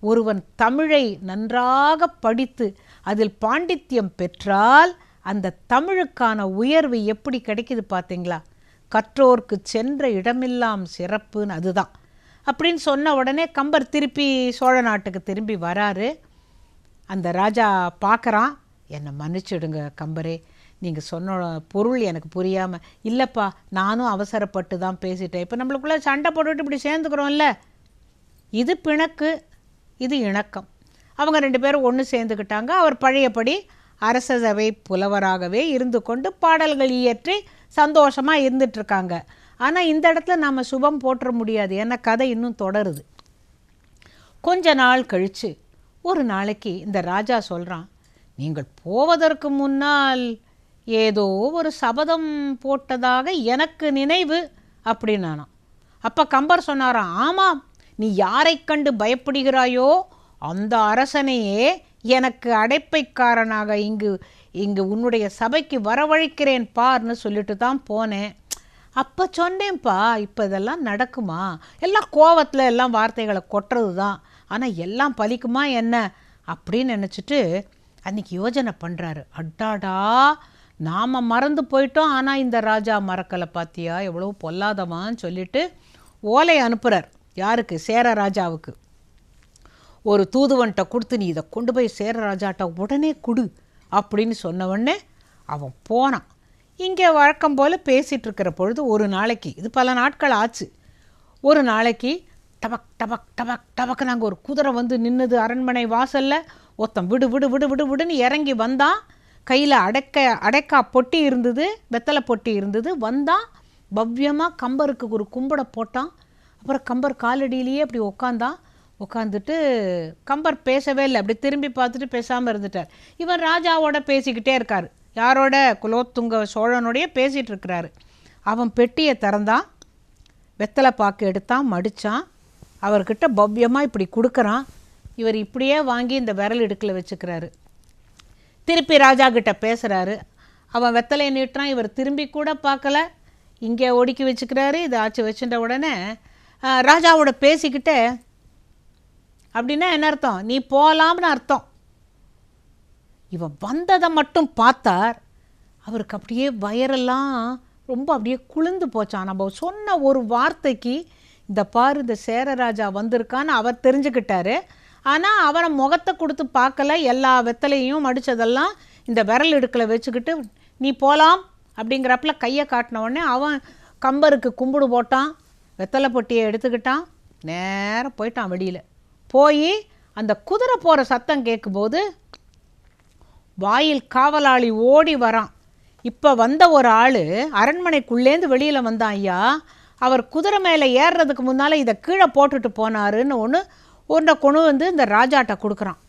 ஒருவன் தமிழை நன்றாக படித்து அதில் பாண்டித்யம் பெற்றால் அந்த தமிழுக்கான உயர்வு எப்படி கிடைக்குது பார்த்தீங்களா? கற்றோர்க்கு சென்ற இடமெல்லாம் சிறப்புன்னு அதுதான் அப்படின்னு சொன்ன உடனே கம்பர் திருப்பி சோழ நாட்டுக்கு திரும்பி வராரு. அந்த ராஜா பார்க்குறான், என்னை மன்னிச்சுடுங்க கம்பரே, நீங்கள் சொன்ன பொருள் எனக்கு புரியாமல். இல்லைப்பா, நானும் அவசரப்பட்டு தான் பேசிட்டேன். இப்போ நம்மளுக்குள்ளே சண்டை போட்டுட்டு இப்படி சேர்ந்துக்கிறோம்ல, இது பிணக்கு, இது இணக்கம். அவங்க 2 பேரும் ஒன்று சேர்ந்துக்கிட்டாங்க. அவர் பழையபடி அரச சபை புலவராகவே இருந்து கொண்டு பாடல்கள் இயற்றி சந்தோஷமாக இருந்துகிட்ருக்காங்க. ஆனால் இந்த இடத்துல நாம் சுபம் போட்டுற முடியாது, ஏன்னா கதை இன்னும் தொடருது. கொஞ்ச நாள் கழித்து ஒரு நாளைக்கு இந்த ராஜா சொல்கிறான், நீங்கள் போவதற்கு முன்னால் ஏதோ ஒரு சபதம் போட்டதாக எனக்கு நினைவு அப்படின்னானாம். அப்போ கம்பர் சொன்னாராம், ஆமாம், நீ யாரை கண்டு பயப்படுகிறாயோ அந்த அரசனையே எனக்கு அடைப்பைக்காரனாக இங்கு உன்னுடைய சபைக்கு வரவழைக்கிறேன் பார்னு சொல்லிட்டு தான் போனேன். அப்போ சொன்னேன்ப்பா, இப்போ இதெல்லாம் நடக்குமா? எல்லாம் கோவத்தில் எல்லாம் வார்த்தைகளை கொட்டுறது தான், ஆனால் எல்லாம் பலிக்குமா என்ன அப்படின்னு நினச்சிட்டு அன்றைக்கி யோஜனை பண்ணுறாரு. அட்டாடா, நாம் மறந்து போயிட்டோம், ஆனால் இந்த ராஜா மறக்கலை பார்த்தியா, எவ்வளோ பொல்லாதவான்னு சொல்லிட்டு ஓலை அனுப்புகிறார். யாருக்கு? சேர ராஜாவுக்கு. ஒரு தூதுவன்கிட்ட கொடுத்து, நீ இதை கொண்டு போய் சேர ராஜாட்ட உடனே கொடு அப்படின்னு சொன்னவொடனே அவன் போனான். இங்கே வழக்கம் போல் பேசிகிட்டு இருக்கிற பொழுது ஒரு நாளைக்கு, இது பல நாட்கள் ஆச்சு, ஒரு நாளைக்கு டபக் டபக் டபக் டபக்கு நாங்கள் ஒரு குதிரை வந்து நின்றுது அரண்மனை வாசலில். ஒருத்தன் விடு விடு விடு விடு விடுன்னு இறங்கி வந்தான். கையில் அடைக்கா பொட்டி இருந்தது, வெத்தலை பொட்டி இருந்தது. வந்தான், பவ்யமாக கம்பருக்கு ஒரு கும்பிட போட்டான். அப்புறம் கம்பர் காலடியிலேயே அப்படி உட்காந்துட்டு கம்பர் பேசவே இல்லை, அப்படி திரும்பி பார்த்துட்டு பேசாமல் இருந்துட்டார். இவன் ராஜாவோட பேசிக்கிட்டே இருக்கார். யாரோட? குலோத்துங்க சோழனுடைய பேசிகிட்டு இருக்கிறாரு. அவன் பெட்டியை திறந்தான், வெத்தலை பாக்கு எடுத்தான், மடித்தான், அவர்கிட்ட பவ்யமாக இப்படி கொடுக்குறான். இவர் இப்படியே வாங்கி இந்த விரல் இடுக்கில் வச்சுக்கிறாரு. திருப்பி ராஜா கிட்ட பேசுகிறாரு. அவன் வெத்தலையை நீட்டுறான், இவர் திரும்பி கூட பார்க்கல, இங்கே ஒடுக்கி வச்சுக்கிறாரு. இதை ஆச்சு வச்சுட்ட உடனே ராஜாவோட பேசிக்கிட்டே, அப்படின்னா என்ன அர்த்தம்? நீ போகலாம்னு அர்த்தம். இவன் வந்ததை மட்டும் பார்த்தார். அவருக்கு அப்படியே வயரெல்லாம் ரொம்ப அப்படியே குளிர்ந்து போச்சான். நம்ம சொன்ன ஒரு வார்த்தைக்கு இந்த பாரு, இந்த சேரராஜா வந்திருக்கான்னு அவர் தெரிஞ்சுக்கிட்டாரு. ஆனால் அவனை முகத்தை கொடுத்து பார்க்கல. எல்லா வெத்தலையும் மடித்ததெல்லாம் இந்த விரல் இடுக்கில் வச்சுக்கிட்டு நீ போகலாம் அப்படிங்கிறப்பல கையை காட்டின உடனே அவன் கம்பருக்கு கும்பிடு போட்டான், வெத்தலை பொட்டியை எடுத்துக்கிட்டான், நேராக போயிட்டான். வெளியில் போய் அந்த குதிரை போகிற சத்தம் கேட்கும்போது வாயில் காவலாளி ஓடி வரான். இப்போ வந்த ஒரு ஆள் அரண்மனைக்குள்ளேருந்து வெளியில் வந்தான். ஐயா, அவர் குதிரை மேலே ஏறுறதுக்கு முன்னால் இதை கீழே போட்டுட்டு போனாருன்னு ஒன்றை கொண்டு வந்து இந்த ராஜாட்ட கொடுக்குறான்.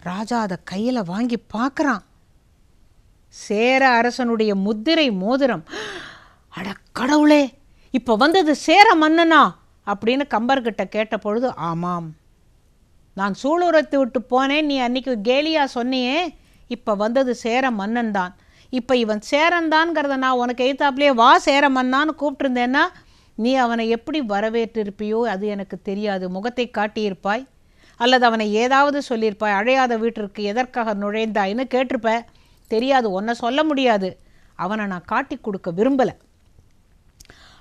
ராஜா அதை கையில் வாங்கி பார்க்குறான். சேர அரசனுடைய முத்திரை மோதிரம். அட கடவுளே, இப்போ வந்தது சேர மன்னனா அப்படின்னு கம்பர்கிட்ட கேட்ட பொழுது, ஆமாம், நான் சூளுரத்து விட்டு போனேன், நீ அன்னைக்கு கேலியா சொன்னியே, இப்போ வந்தது சேர மன்னன் தான். இப்போ இவன் சேரன்தான்ங்கிறத நான் உனக்கு எய்த்தாப்லேயே வா சேர மன்னான்னு கூப்பிட்டுருந்தேன்னா நீ அவனை எப்படி வரவேற்றிருப்பியோ அது எனக்கு தெரியாது. முகத்தை காட்டியிருப்பாய், அல்லது அவனை ஏதாவது சொல்லியிருப்பாய். அழையாத வீட்டிற்கு எதற்காக நுழைந்தாயின்னு கேட்டிருப்ப. தெரியாது, ஒன்றை சொல்ல முடியாது. அவனை நான் காட்டி கொடுக்க விரும்பலை.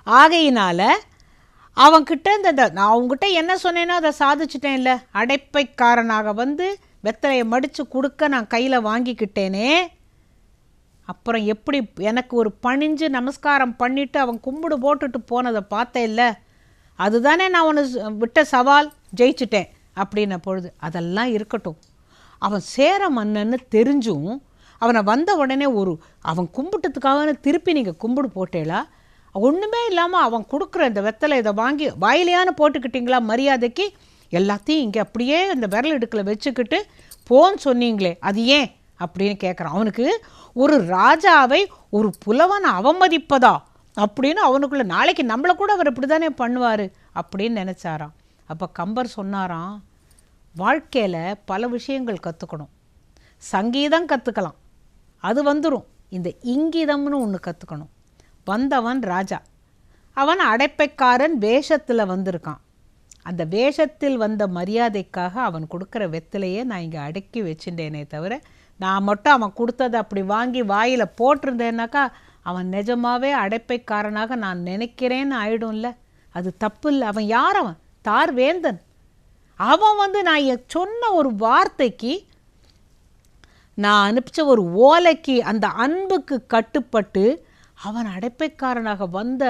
ஆகையினால அவன்கிட்ட நான் அவங்ககிட்ட என்ன சொன்னேனோ அதை சாதிச்சிட்டேன். இல்லை, அடைப்பைக்காரனாக வந்து வெத்தலையை மடித்து கொடுக்க நான் கையில் வாங்கிக்கிட்டேனே, அப்புறம் எப்படி எனக்கு ஒரு பணிஞ்சு நமஸ்காரம் பண்ணிவிட்டு அவன் கும்பிடு போட்டுட்டு போனதை பார்த்தேன். இல்லை, அதுதானே நான் அவனை விட்ட சவால், ஜெயிச்சிட்டேன் அப்படின்ன பொழுது. அதெல்லாம் இருக்கட்டும், அவன் சேர மன்னன்னு தெரிஞ்சும் அவனை வந்த உடனே அவன் கும்பிட்டதுக்காக திருப்பி நீங்கள் கும்பிடு போட்டேளா? ஒன்றுமே இல்லாமல் அவன் கொடுக்குற இந்த வெத்தலை இதை வாங்கி வாயிலையானு போட்டுக்கிட்டீங்களா மரியாதைக்கு? எல்லாத்தையும் இங்கே அப்படியே இந்த விரல் இடுக்கில் வச்சுக்கிட்டு போன்னு சொன்னீங்களே, அது ஏன் அப்படின்னு கேட்குறான். அவனுக்கு ஒரு ராஜாவை ஒரு புலவன் அவமதிப்பதா அப்படின்னு அவனுக்குள்ள, நாளைக்கு நம்மளை கூட அவர் இப்படி தானே பண்ணுவார் அப்படின்னு நினச்சாராம். அப்போ கம்பர் சொன்னாராம், வாழ்க்கையில் பல விஷயங்கள் கற்றுக்கணும். சங்கீதம் கற்றுக்கலாம், அது வந்துடும். இந்த இங்கீதம்னு ஒன்று கற்றுக்கணும். வந்தவன் ராஜா, அவன் அடைப்பைக்காரன் வேஷத்தில் வந்திருக்கான். அந்த வேஷத்தில் வந்த மரியாதைக்காக அவன் கொடுக்குற வெத்திலையே நான் இங்கே அடக்கி வச்சுட்டேனே தவிர, நான் மட்டும் அவன் கொடுத்ததை அப்படி வாங்கி வாயில் போட்டிருந்தேன்னாக்கா அவன் நிஜமாவே அடைப்பைக்காரனாக நான் நினைக்கிறேன்னு ஆயிடும்ல. அது தப்பு இல்லை. அவன் யார்? அவன் தார் வேந்தன். அவன் நான் சொன்ன ஒரு வார்த்தைக்கு, நான் அனுப்பிச்ச ஒரு ஓலைக்கு, அந்த அன்புக்கு கட்டுப்பட்டு அவன் அடைப்பைக்காரனாக வந்த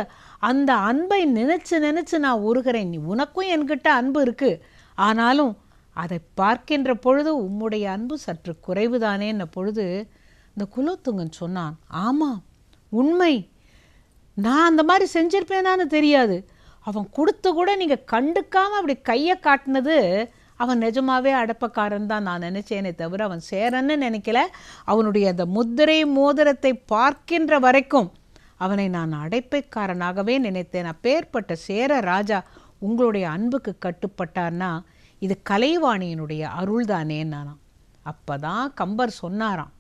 அந்த அன்பை நினச்சி நான் உருகிறேன். நீ உனக்கும் என்கிட்ட அன்பு இருக்குது, ஆனாலும் அதை பார்க்கின்ற பொழுது உம்முடைய அன்பு சற்று குறைவுதானேன்ன பொழுது இந்த குலோத்துங்கன் சொன்னான், ஆமாம் உண்மை, நான் அந்த மாதிரி செஞ்சிருப்பேனான்னு தெரியாது. அவன் கொடுத்து கூட நீங்கள் கண்டுக்காமல் அப்படி கையை காட்டினது, அவன் நிஜமாவே அடப்பக்காரன் தான் நான் நினச்சேனே தவிர அவன் சேரன்னு நினைக்கல. அவனுடைய அந்த முத்திரை மோதிரத்தை பார்க்கின்ற வரைக்கும் அவனை நான் அடைப்பைக்காரனாகவே நினைத்தேன். அப்பேற்பட்ட சேர ராஜா உங்களுடைய அன்புக்கு கட்டுப்பட்டார்னா இது கலைவாணியினுடைய அருள் தானே நானாம். அப்போ தான் கம்பர் சொன்னாராம்,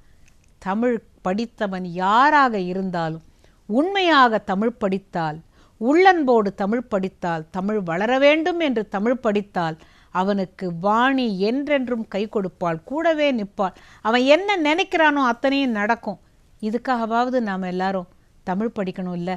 தமிழ் படித்தவன் யாராக இருந்தாலும் உண்மையாக தமிழ் படித்தால், உள்ளன்போடு தமிழ் படித்தால், தமிழ் வளர வேண்டும் என்று தமிழ் படித்தால் அவனுக்கு வாணி என்றென்றும் கை கொடுப்பாள், கூடவே நிற்பாள். அவன் என்ன நினைக்கிறானோ அத்தனையும் நடக்கும். இதுக்காகவாவது நாம் எல்லாரும் தமிழ் படிக்கணும் இல்லை?